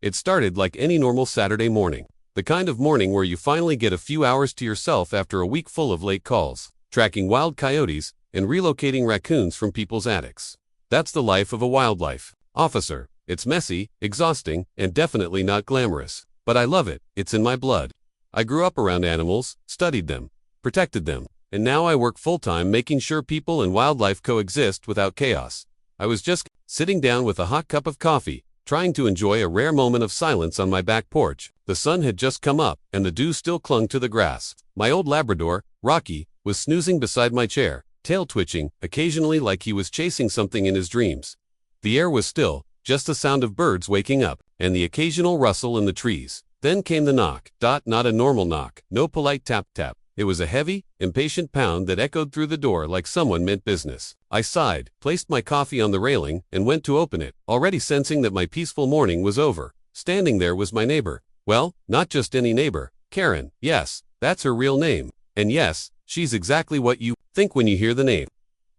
It started like any normal Saturday morning. The kind of morning where you finally get a few hours to yourself after a week full of late calls, tracking wild coyotes, and relocating raccoons from people's attics. That's the life of a wildlife officer. It's messy, exhausting, and definitely not glamorous. But I love it. It's in my blood. I grew up around animals, studied them, protected them, and now I work full-time making sure people and wildlife coexist without chaos. I was just sitting down with a hot cup of coffee, trying to enjoy a rare moment of silence on my back porch. The sun had just come up, and the dew still clung to the grass. My old Labrador, Rocky, was snoozing beside my chair, tail twitching, occasionally like he was chasing something in his dreams. The air was still, just the sound of birds waking up, and the occasional rustle in the trees. Then came the knock. Not a normal knock, no polite tap-tap. It was a heavy, impatient pound that echoed through the door like someone meant business. I sighed, placed my coffee on the railing, and went to open it, already sensing that my peaceful morning was over. Standing there was my neighbor. Well, not just any neighbor. Karen. Yes, that's her real name. And yes, she's exactly what you think when you hear the name.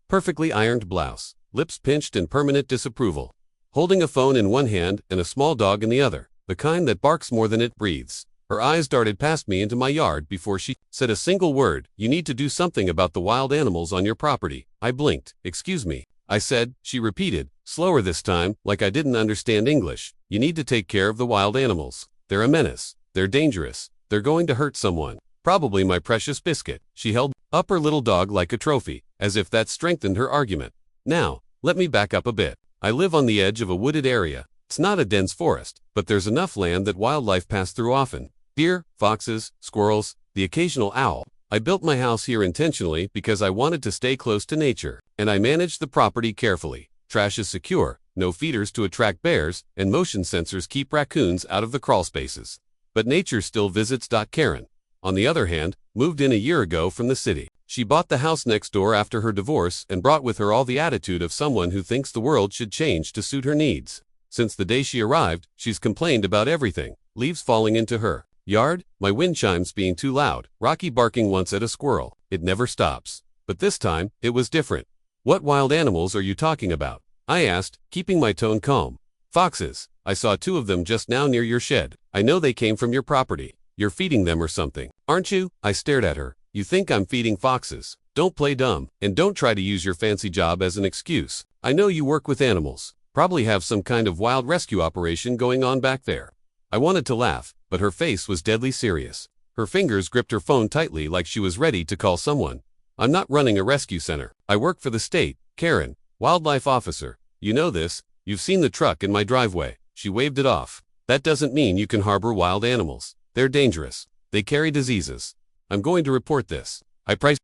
Perfectly ironed blouse, lips pinched in permanent disapproval. Holding a phone in one hand and a small dog in the other, the kind that barks more than it breathes. Her eyes darted past me into my yard before she said a single word. You need to do something about the wild animals on your property. I blinked. Excuse me, I said. She repeated, slower this time, like I didn't understand English. You need to take care of the wild animals. They're a menace. They're dangerous. They're going to hurt someone. Probably my precious biscuit. She held up her little dog like a trophy, as if that strengthened her argument. Now, let me back up a bit. I live on the edge of a wooded area. It's not a dense forest, but there's enough land that wildlife pass through often. Deer, foxes, squirrels, the occasional owl. I built my house here intentionally because I wanted to stay close to nature, and I managed the property carefully. Trash is secure, no feeders to attract bears, and motion sensors keep raccoons out of the crawl spaces. But nature still visits. Karen, on the other hand, moved in a year ago from the city. She bought the house next door after her divorce and brought with her all the attitude of someone who thinks the world should change to suit her needs. Since the day she arrived, she's complained about everything. Leaves falling into her yard, my wind chimes being too loud, Rocky barking once at a squirrel. It never stops. But this time, it was different. What wild animals are you talking about? I asked, keeping my tone calm. Foxes. I saw 2 of them just now near your shed. I know they came from your property. You're feeding them or something, aren't you? I stared at her. You think I'm feeding foxes? Don't play dumb, and don't try to use your fancy job as an excuse. I know you work with animals. Probably have some kind of wild rescue operation going on back there. I wanted to laugh, but her face was deadly serious. Her fingers gripped her phone tightly like she was ready to call someone. I'm not running a rescue center. I work for the state. Karen, wildlife officer. You know this. You've seen the truck in my driveway. She waved it off. That doesn't mean you can harbor wild animals. They're dangerous. They carry diseases. I'm going to report this.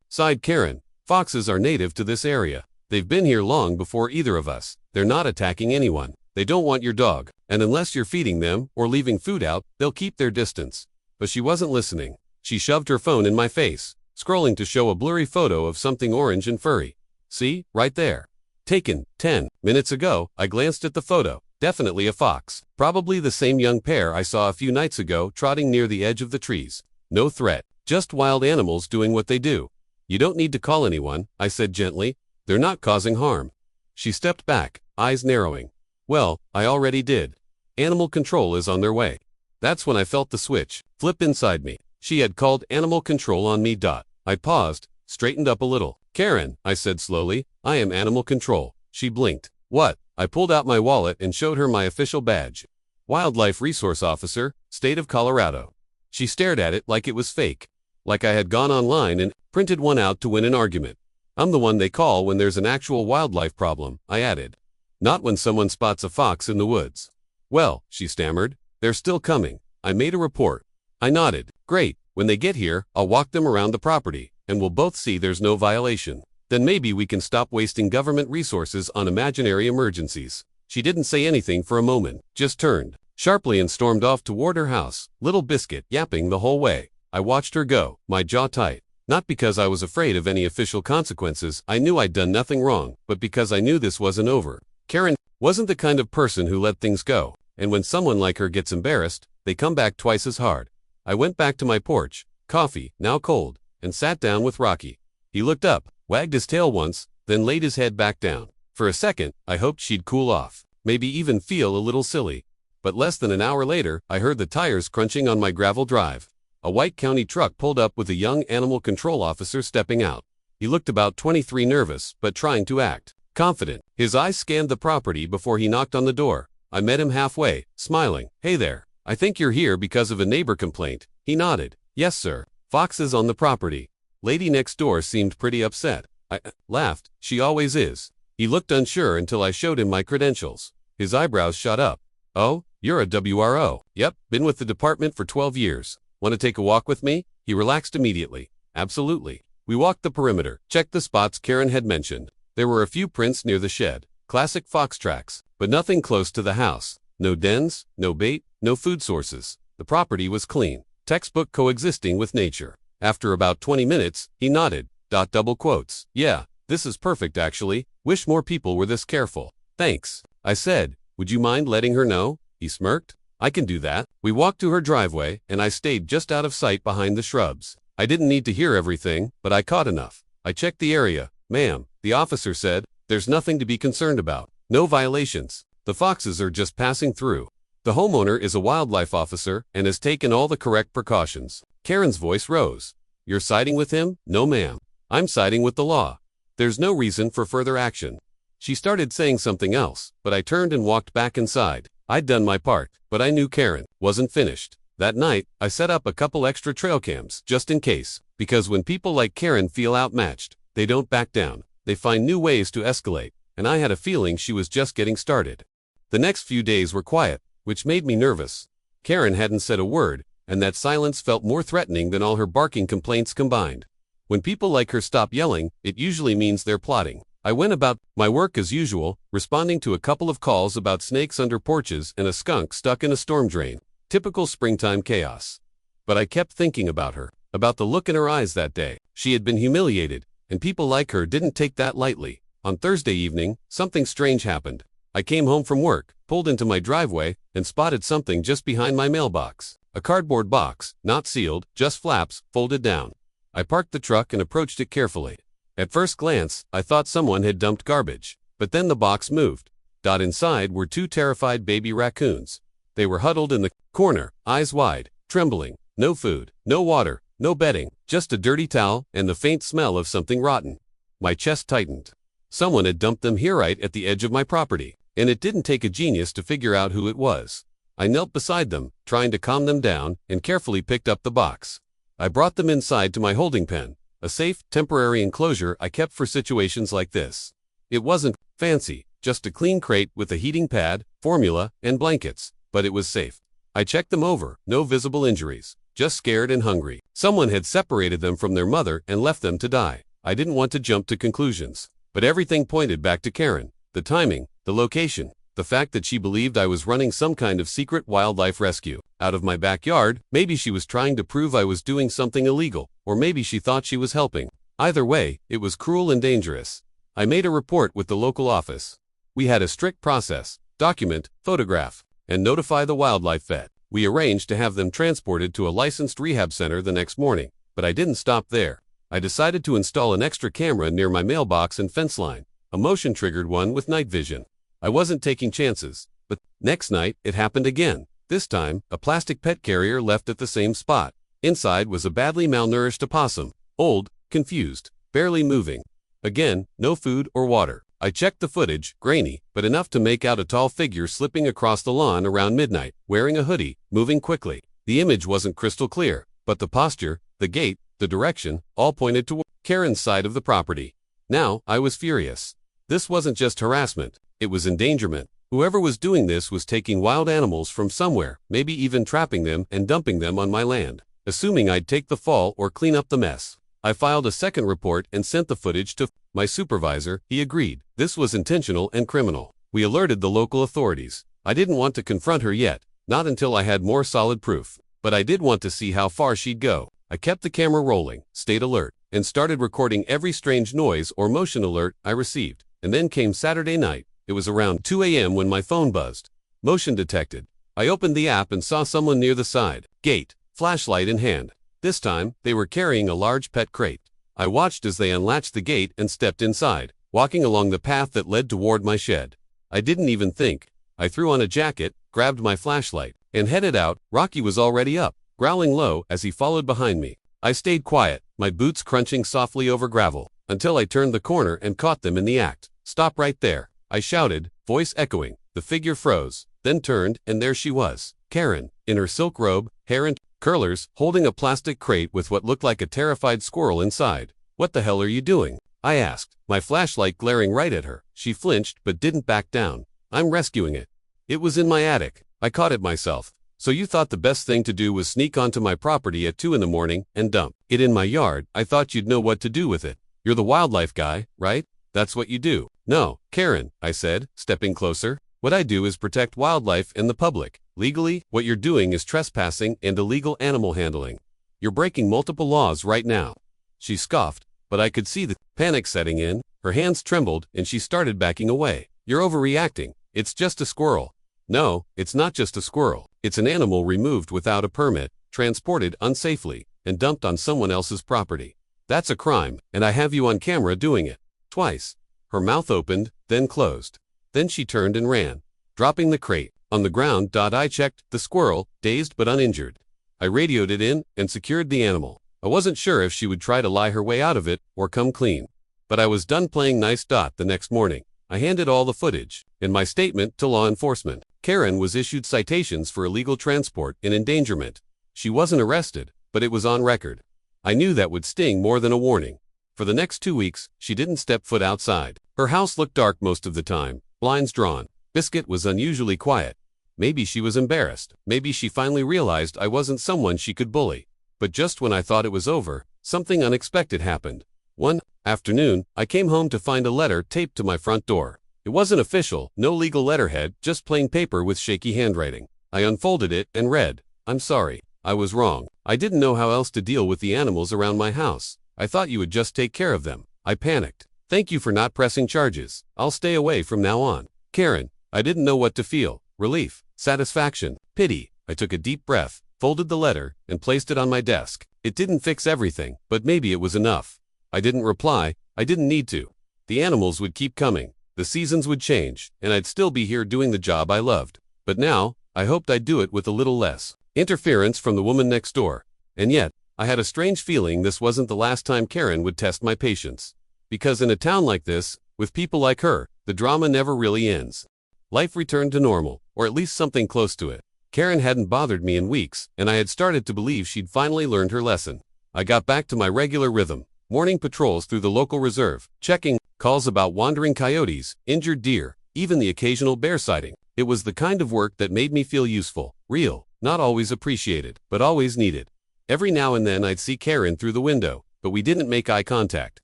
Sighed Karen. Foxes are native to this area. They've been here long before either of us. They're not attacking anyone. They don't want your dog, and unless you're feeding them or leaving food out, they'll keep their distance. But she wasn't listening. She shoved her phone in my face, scrolling to show a blurry photo of something orange and furry. See, right there. Taken 10 minutes ago. I glanced at the photo. Definitely a fox. Probably the same young pair I saw a few nights ago trotting near the edge of the trees. No threat. Just wild animals doing what they do. You don't need to call anyone, I said gently. They're not causing harm. She stepped back, eyes narrowing. Well, I already did. Animal control is on their way. That's when I felt the switch flip inside me. She had called animal control on me. I paused, straightened up a little. Karen, I said slowly, I am animal control. She blinked. What? I pulled out my wallet and showed her my official badge. Wildlife Resource Officer, State of Colorado. She stared at it like it was fake. Like I had gone online and printed one out to win an argument. I'm the one they call when there's an actual wildlife problem, I added. Not when someone spots a fox in the woods. Well, she stammered, they're still coming. I made a report. I nodded. Great, when they get here, I'll walk them around the property, and we'll both see there's no violation. Then maybe we can stop wasting government resources on imaginary emergencies. She didn't say anything for a moment, just turned sharply and stormed off toward her house, little biscuit yapping the whole way. I watched her go, my jaw tight. Not because I was afraid of any official consequences, I knew I'd done nothing wrong, but because I knew this wasn't over. Karen wasn't the kind of person who let things go, and when someone like her gets embarrassed, they come back twice as hard. I went back to my porch, coffee, now cold, and sat down with Rocky. He looked up, wagged his tail once, then laid his head back down. For a second, I hoped she'd cool off, maybe even feel a little silly. But less than an hour later, I heard the tires crunching on my gravel drive. A white county truck pulled up with a young animal control officer stepping out. He looked about 23, nervous, but trying to act confident. His eyes scanned the property before he knocked on the door. I met him halfway, smiling. "Hey there. I think you're here because of a neighbor complaint." He nodded. "Yes, sir. Foxes on the property." Lady next door seemed pretty upset. I laughed. "She always is." He looked unsure until I showed him my credentials. His eyebrows shot up. "Oh, you're a WRO." "Yep, been with the department for 12 years. Want to take a walk with me?" He relaxed immediately. "Absolutely." We walked the perimeter, checked the spots Karen had mentioned. There were a few prints near the shed, classic fox tracks, but nothing close to the house. No dens, no bait, no food sources. The property was clean, textbook coexisting with nature. After about 20 minutes, he nodded. Double quotes. "Yeah, this is perfect actually. Wish more people were this careful." "Thanks," I said. "Would you mind letting her know?" He smirked. "I can do that." We walked to her driveway, and I stayed just out of sight behind the shrubs. I didn't need to hear everything, but I caught enough. I checked the area. "Ma'am," the officer said, "there's nothing to be concerned about. No violations. The foxes are just passing through. The homeowner is a wildlife officer and has taken all the correct precautions." Karen's voice rose. "You're siding with him?" "No, ma'am. I'm siding with the law. There's no reason for further action." She started saying something else, but I turned and walked back inside. I'd done my part, but I knew Karen wasn't finished. That night, I set up a couple extra trail cams, just in case, because when people like Karen feel outmatched, they don't back down. They find new ways to escalate, and I had a feeling she was just getting started. The next few days were quiet, which made me nervous. Karen hadn't said a word, and that silence felt more threatening than all her barking complaints combined. When people like her stop yelling, it usually means they're plotting. I went about my work as usual, responding to a couple of calls about snakes under porches and a skunk stuck in a storm drain. Typical springtime chaos. But I kept thinking about her, about the look in her eyes that day. She had been humiliated, and people like her didn't take that lightly. On Thursday evening, something strange happened. I came home from work, pulled into my driveway, and spotted something just behind my mailbox. A cardboard box, not sealed, just flaps, folded down. I parked the truck and approached it carefully. At first glance, I thought someone had dumped garbage, but then the box moved. Inside were two terrified baby raccoons. They were huddled in the corner, eyes wide, trembling. No food, no water, no bedding, just a dirty towel and the faint smell of something rotten. My chest tightened. Someone had dumped them here right at the edge of my property, and it didn't take a genius to figure out who it was. I knelt beside them, trying to calm them down, and carefully picked up the box. I brought them inside to my holding pen, a safe, temporary enclosure I kept for situations like this. It wasn't fancy, just a clean crate with a heating pad, formula, and blankets, but it was safe. I checked them over, no visible injuries, just scared and hungry. Someone had separated them from their mother and left them to die. I didn't want to jump to conclusions, but everything pointed back to Karen. The timing, the location, the fact that she believed I was running some kind of secret wildlife rescue out of my backyard. Maybe she was trying to prove I was doing something illegal, or maybe she thought she was helping. Either way, it was cruel and dangerous. I made a report with the local office. We had a strict process: document, photograph, and notify the wildlife vet. We arranged to have them transported to a licensed rehab center the next morning, but I didn't stop there. I decided to install an extra camera near my mailbox and fence line, a motion-triggered one with night vision. I wasn't taking chances, but next night, it happened again. This time, a plastic pet carrier left at the same spot. Inside was a badly malnourished opossum, old, confused, barely moving. Again, no food or water. I checked the footage, grainy, but enough to make out a tall figure slipping across the lawn around midnight, wearing a hoodie, moving quickly. The image wasn't crystal clear, but the posture, the gait, the direction, all pointed toward Karen's side of the property. Now, I was furious. This wasn't just harassment, it was endangerment. Whoever was doing this was taking wild animals from somewhere, maybe even trapping them and dumping them on my land, assuming I'd take the fall or clean up the mess. I filed a second report and sent the footage to my supervisor. He agreed. This was intentional and criminal. We alerted the local authorities. I didn't want to confront her yet, not until I had more solid proof. But I did want to see how far she'd go. I kept the camera rolling, stayed alert, and started recording every strange noise or motion alert I received. And then came Saturday night. It was around 2 a.m. when my phone buzzed. Motion detected. I opened the app and saw someone near the side gate, flashlight in hand. This time, they were carrying a large pet crate. I watched as they unlatched the gate and stepped inside, walking along the path that led toward my shed. I didn't even think. I threw on a jacket, grabbed my flashlight, and headed out. Rocky was already up, growling low as he followed behind me. I stayed quiet, my boots crunching softly over gravel, until I turned the corner and caught them in the act. "Stop right there," I shouted, voice echoing. The figure froze, then turned, and there she was, Karen, in her silk robe, hair in curlers, holding a plastic crate with what looked like a terrified squirrel inside. "What the hell are you doing?" I asked, my flashlight glaring right at her. She flinched but didn't back down. "I'm rescuing it. It was in my attic. I caught it myself." "So you thought the best thing to do was sneak onto my property at 2 in the morning and dump it in my yard? I thought you'd know what to do with it. You're the wildlife guy, right? That's what you do." "No, Karen," I said, stepping closer. "What I do is protect wildlife and the public. Legally, what you're doing is trespassing and illegal animal handling. You're breaking multiple laws right now." She scoffed, but I could see the panic setting in. Her hands trembled and she started backing away. "You're overreacting. It's just a squirrel." "No, it's not just a squirrel. It's an animal removed without a permit, transported unsafely, and dumped on someone else's property. That's a crime, and I have you on camera doing it." Twice. Her mouth opened, then closed. Then she turned and ran, dropping the crate on the ground. I checked the squirrel, dazed but uninjured. I radioed it in and secured the animal. I wasn't sure if she would try to lie her way out of it or come clean. But I was done playing nice. The next morning, I handed all the footage and my statement to law enforcement. Karen was issued citations for illegal transport and endangerment. She wasn't arrested, but it was on record. I knew that would sting more than a warning. For the next 2 weeks, she didn't step foot outside. Her house looked dark most of the time, blinds drawn. Biscuit was unusually quiet. Maybe she was embarrassed. Maybe she finally realized I wasn't someone she could bully. But just when I thought it was over, something unexpected happened. One afternoon, I came home to find a letter taped to my front door. It wasn't official, no legal letterhead, just plain paper with shaky handwriting. I unfolded it and read, "I'm sorry. I was wrong. I didn't know how else to deal with the animals around my house. I thought you would just take care of them." I panicked. "Thank you for not pressing charges. I'll stay away from now on." Karen, I didn't know what to feel. Relief, satisfaction, pity. I took a deep breath, folded the letter, and placed it on my desk. It didn't fix everything, but maybe it was enough. I didn't reply. I didn't need to. The animals would keep coming. The seasons would change, and I'd still be here doing the job I loved. But now, I hoped I'd do it with a little less interference from the woman next door. And yet, I had a strange feeling this wasn't the last time Karen would test my patience. Because in a town like this, with people like her, the drama never really ends. Life returned to normal, or at least something close to it. Karen hadn't bothered me in weeks, and I had started to believe she'd finally learned her lesson. I got back to my regular rhythm. Morning patrols through the local reserve, checking calls about wandering coyotes, injured deer, even the occasional bear sighting. It was the kind of work that made me feel useful, real, not always appreciated, but always needed. Every now and then I'd see Karen through the window, but we didn't make eye contact.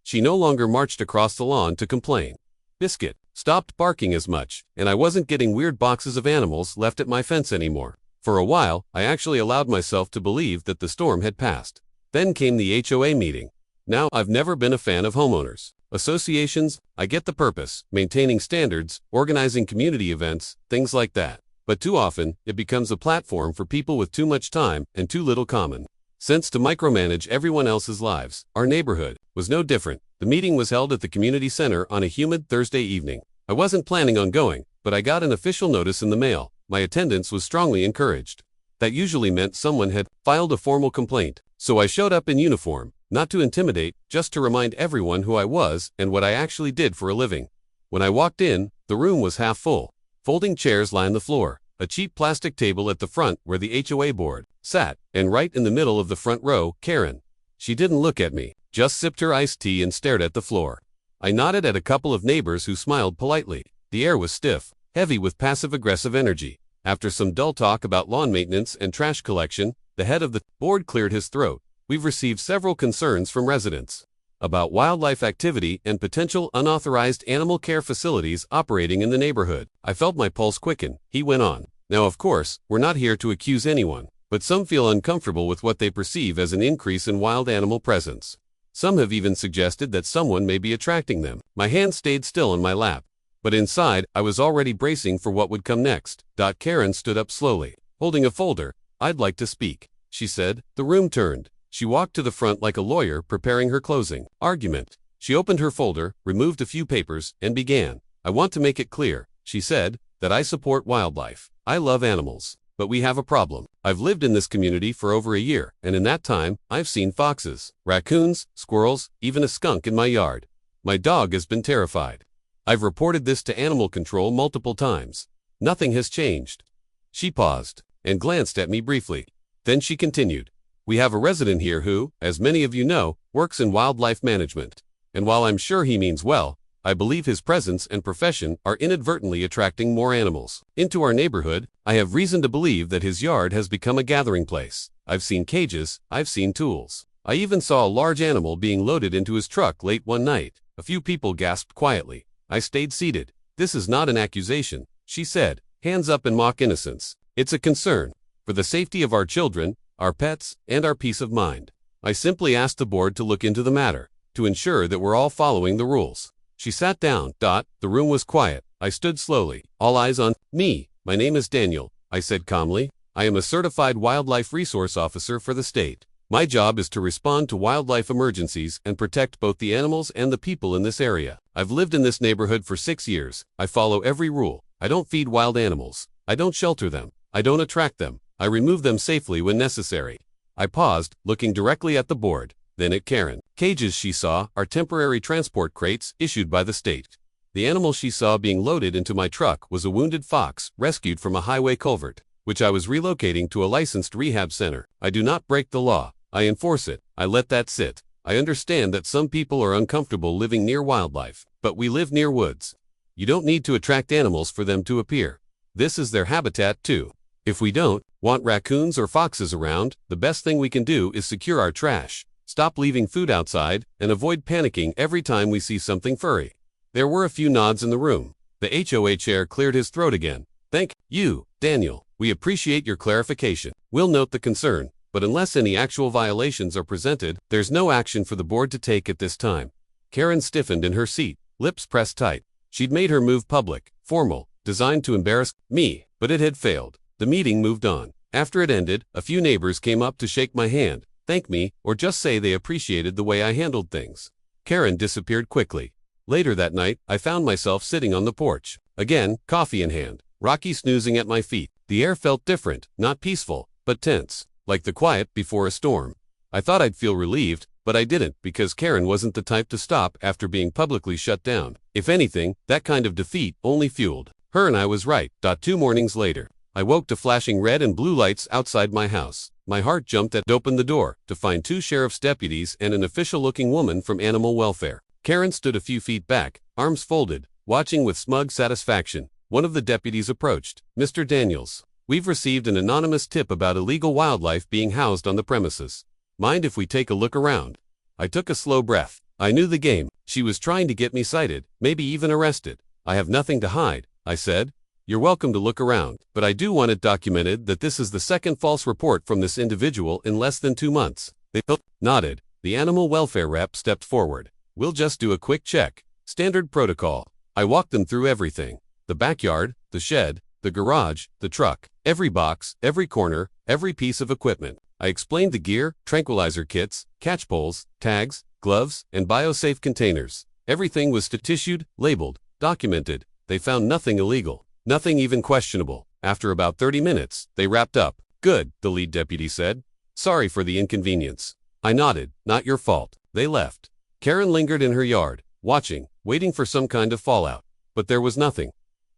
She no longer marched across the lawn to complain. Biscuit stopped barking as much, and I wasn't getting weird boxes of animals left at my fence anymore. For a while, I actually allowed myself to believe that the storm had passed. Then came the HOA meeting. Now, I've never been a fan of homeowners associations. I get the purpose, maintaining standards, organizing community events, things like that. But too often, it becomes a platform for people with too much time and too little common sense to micromanage everyone else's lives. Our neighborhood was no different. The meeting was held at the community center on a humid Thursday evening. I wasn't planning on going, but I got an official notice in the mail. My attendance was strongly encouraged. That usually meant someone had filed a formal complaint. So I showed up in uniform, not to intimidate, just to remind everyone who I was and what I actually did for a living. When I walked in, the room was half full. Folding chairs lined the floor, a cheap plastic table at the front where the HOA board sat, and right in the middle of the front row, Karen. She didn't look at me, just sipped her iced tea and stared at the floor. I nodded at a couple of neighbors who smiled politely. The air was stiff, heavy with passive-aggressive energy. After some dull talk about lawn maintenance and trash collection, the head of the board cleared his throat. "We've received several concerns from residents about wildlife activity and potential unauthorized animal care facilities operating in the neighborhood." I felt my pulse quicken. He went on. "Now, of course, we're not here to accuse anyone, but some feel uncomfortable with what they perceive as an increase in wild animal presence. Some have even suggested that someone may be attracting them." My hand stayed still in my lap, but inside, I was already bracing for what would come next. Karen stood up slowly, holding a folder. "I'd like to speak," she said. The room turned. She walked to the front like a lawyer preparing her closing argument. She opened her folder, removed a few papers, and began. "I want to make it clear," she said, that I support wildlife. I love animals. But we have a problem. I've lived in this community for over a year, and in that time, I've seen foxes, raccoons, squirrels, even a skunk in my yard. My dog has been terrified. I've reported this to animal control multiple times. Nothing has changed. She paused and glanced at me briefly. Then she continued. We have a resident here who, as many of you know, works in wildlife management. And while I'm sure he means well, I believe his presence and profession are inadvertently attracting more animals into our neighborhood. I have reason to believe that his yard has become a gathering place. I've seen cages, I've seen tools. I even saw a large animal being loaded into his truck late one night. A few people gasped quietly. I stayed seated. This is not an accusation, she said, hands up in mock innocence. It's a concern for the safety of our children, our pets, and our peace of mind. I simply asked the board to look into the matter, to ensure that we're all following the rules. She sat down. The room was quiet. I stood slowly, all eyes on me. My name is Daniel, I said calmly. I am a certified wildlife resource officer for the state. My job is to respond to wildlife emergencies and protect both the animals and the people in this area. I've lived in this neighborhood for 6 years. I follow every rule. I don't feed wild animals. I don't shelter them. I don't attract them. I remove them safely when necessary. I paused, looking directly at the board, then at Karen. Cages she saw are temporary transport crates issued by the state. The animal she saw being loaded into my truck was a wounded fox rescued from a highway culvert, which I was relocating to a licensed rehab center. I do not break the law. I enforce it. I let that sit. I understand that some people are uncomfortable living near wildlife, but we live near woods. You don't need to attract animals for them to appear. This is their habitat too. If we don't want raccoons or foxes around, the best thing we can do is secure our trash. Stop leaving food outside, and avoid panicking every time we see something furry. There were a few nods in the room. The HOA chair cleared his throat again. Thank you, Daniel. We appreciate your clarification. We'll note the concern, but unless any actual violations are presented, there's no action for the board to take at this time. Karen stiffened in her seat, lips pressed tight. She'd made her move public, formal, designed to embarrass me, but it had failed. The meeting moved on. After it ended, a few neighbors came up to shake my hand, thank me, or just say they appreciated the way I handled things. Karen disappeared quickly. Later that night, I found myself sitting on the porch. Again, coffee in hand, Rocky snoozing at my feet. The air felt different, not peaceful, but tense, like the quiet before a storm. I thought I'd feel relieved, but I didn't because Karen wasn't the type to stop after being publicly shut down. If anything, that kind of defeat only fueled her, and I was right. 2 mornings later, I woke to flashing red and blue lights outside my house. My heart jumped at opened the door to find 2 sheriff's deputies and an official-looking woman from animal welfare. Karen stood a few feet back, arms folded, watching with smug satisfaction. One of the deputies approached. Mr. Daniels, we've received an anonymous tip about illegal wildlife being housed on the premises. Mind if we take a look around? I took a slow breath. I knew the game. She was trying to get me cited, maybe even arrested. I have nothing to hide, I said. You're welcome to look around, but I do want it documented that this is the second false report from this individual in less than 2 months. They both nodded. The animal welfare rep stepped forward. We'll just do a quick check. Standard protocol. I walked them through everything. The backyard, the shed, the garage, the truck, every box, every corner, every piece of equipment. I explained the gear, tranquilizer kits, catch poles, tags, gloves, and biosafe containers. Everything was tissued, labeled, documented. They found nothing illegal. Nothing even questionable. After about 30 minutes, they wrapped up. Good, the lead deputy said. Sorry for the inconvenience. I nodded. Not your fault. They left. Karen lingered in her yard, watching, waiting for some kind of fallout. But there was nothing.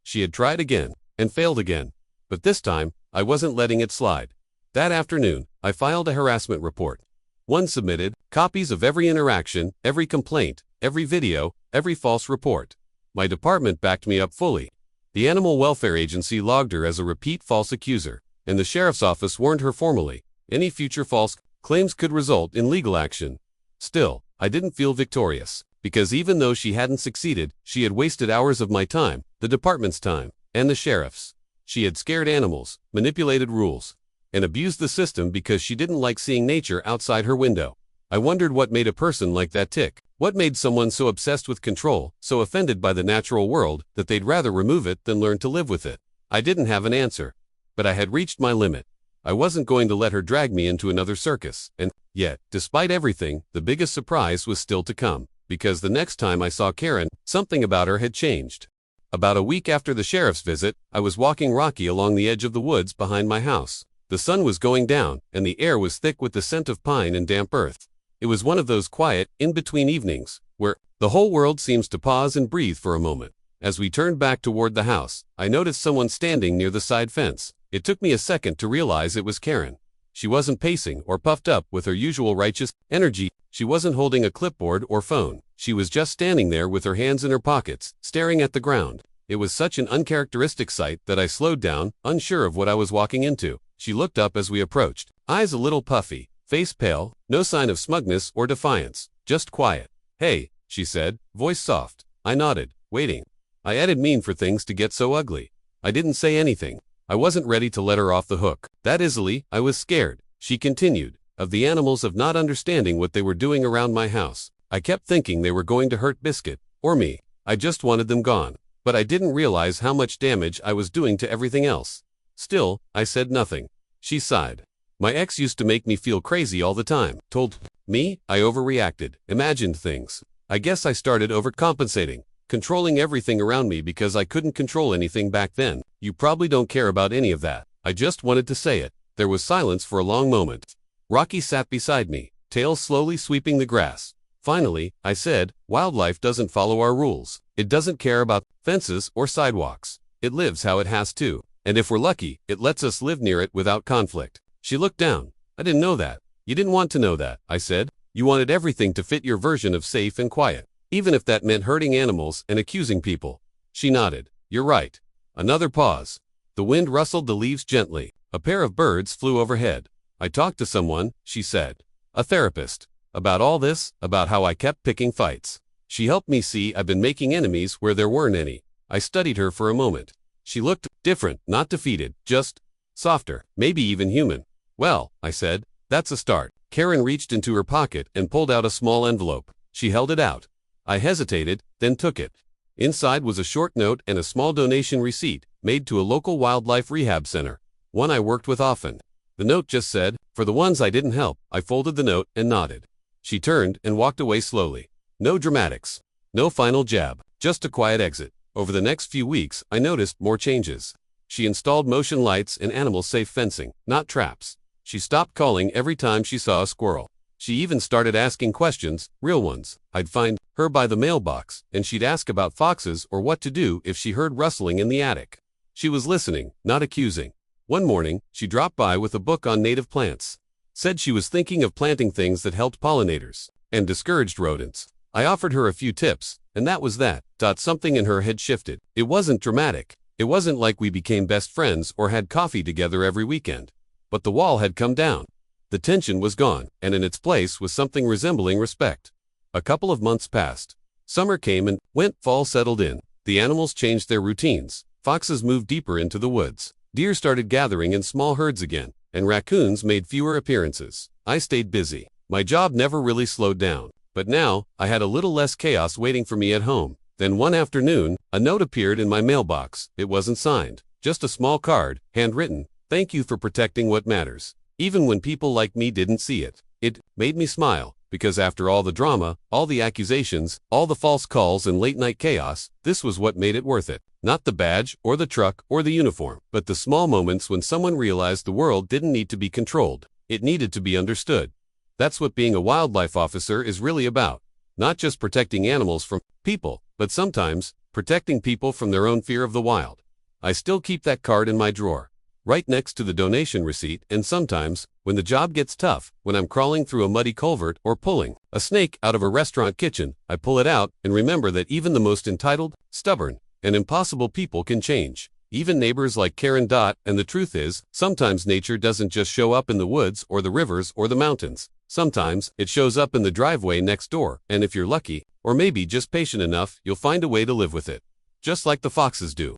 She had tried again, and failed again. But this time, I wasn't letting it slide. That afternoon, I filed a harassment report. One submitted, copies of every interaction, every complaint, every video, every false report. My department backed me up fully. The Animal Welfare Agency logged her as a repeat false accuser, and the sheriff's office warned her formally. Any future false claims could result in legal action. Still, I didn't feel victorious, because even though she hadn't succeeded, she had wasted hours of my time, the department's time, and the sheriff's. She had scared animals, manipulated rules, and abused the system because she didn't like seeing nature outside her window. I wondered what made a person like that tick. What made someone so obsessed with control, so offended by the natural world, that they'd rather remove it than learn to live with it? I didn't have an answer. But I had reached my limit. I wasn't going to let her drag me into another circus. And yet, despite everything, the biggest surprise was still to come. Because the next time I saw Karen, something about her had changed. About a week after the sheriff's visit, I was walking Rocky along the edge of the woods behind my house. The sun was going down, and the air was thick with the scent of pine and damp earth. It was one of those quiet, in-between evenings, where the whole world seems to pause and breathe for a moment. As we turned back toward the house, I noticed someone standing near the side fence. It took me a second to realize it was Karen. She wasn't pacing or puffed up with her usual righteous energy. She wasn't holding a clipboard or phone. She was just standing there with her hands in her pockets, staring at the ground. It was such an uncharacteristic sight that I slowed down, unsure of what I was walking into. She looked up as we approached, eyes a little puffy, face pale, no sign of smugness or defiance, just quiet. "Hey," she said, voice soft. I nodded, waiting. I added mean for things to get so ugly. I didn't say anything. I wasn't ready to let her off the hook. That easily. I was scared. She continued, of the animals of not understanding what they were doing around my house. I kept thinking they were going to hurt Biscuit, or me. I just wanted them gone. But I didn't realize how much damage I was doing to everything else. Still, I said nothing. She sighed. My ex used to make me feel crazy all the time. Told me I overreacted, imagined things. I guess I started overcompensating, controlling everything around me because I couldn't control anything back then. You probably don't care about any of that. I just wanted to say it. There was silence for a long moment. Rocky sat beside me, tail slowly sweeping the grass. Finally, I said, wildlife doesn't follow our rules. It doesn't care about fences or sidewalks. It lives how it has to. And if we're lucky, it lets us live near it without conflict. She looked down. I didn't know that. You didn't want to know that, I said. You wanted everything to fit your version of safe and quiet, even if that meant hurting animals and accusing people. She nodded. You're right. Another pause. The wind rustled the leaves gently. A pair of birds flew overhead. I talked to someone, she said. A therapist. About all this, about how I kept picking fights. She helped me see I've been making enemies where there weren't any. I studied her for a moment. She looked different, not defeated, just softer, maybe even human. Well, I said, that's a start. Karen reached into her pocket and pulled out a small envelope. She held it out. I hesitated, then took it. Inside was a short note and a small donation receipt, made to a local wildlife rehab center, one I worked with often. The note just said, for the ones I didn't help. I folded the note and nodded. She turned and walked away slowly. No dramatics. No final jab. Just a quiet exit. Over the next few weeks, I noticed more changes. She installed motion lights and animal-safe fencing, not traps. She stopped calling every time she saw a squirrel. She even started asking questions, real ones. I'd find her by the mailbox, and she'd ask about foxes or what to do if she heard rustling in the attic. She was listening, not accusing. One morning, she dropped by with a book on native plants. Said she was thinking of planting things that helped pollinators and discouraged rodents. I offered her a few tips, and that was that. Something in her had shifted. It wasn't dramatic. It wasn't like we became best friends or had coffee together every weekend. But the wall had come down. The tension was gone, and in its place was something resembling respect. A couple of months passed. Summer came and went. Fall settled in. The animals changed their routines. Foxes moved deeper into the woods. Deer started gathering in small herds again, and raccoons made fewer appearances. I stayed busy. My job never really slowed down. But now, I had a little less chaos waiting for me at home. Then one afternoon, a note appeared in my mailbox. It wasn't signed. Just a small card, handwritten. Thank you for protecting what matters. Even when people like me didn't see it. It made me smile, because after all the drama, all the accusations, all the false calls and late-night chaos, this was what made it worth it. Not the badge, or the truck, or the uniform, but the small moments when someone realized the world didn't need to be controlled. It needed to be understood. That's what being a wildlife officer is really about. Not just protecting animals from people, but sometimes, protecting people from their own fear of the wild. I still keep that card in my drawer, right next to the donation receipt, and sometimes, when the job gets tough, when I'm crawling through a muddy culvert or pulling a snake out of a restaurant kitchen, I pull it out and remember that even the most entitled, stubborn, and impossible people can change. Even neighbors like Karen. And the truth is, sometimes nature doesn't just show up in the woods or the rivers or the mountains. Sometimes, it shows up in the driveway next door, and if you're lucky, or maybe just patient enough, you'll find a way to live with it. Just like the foxes do.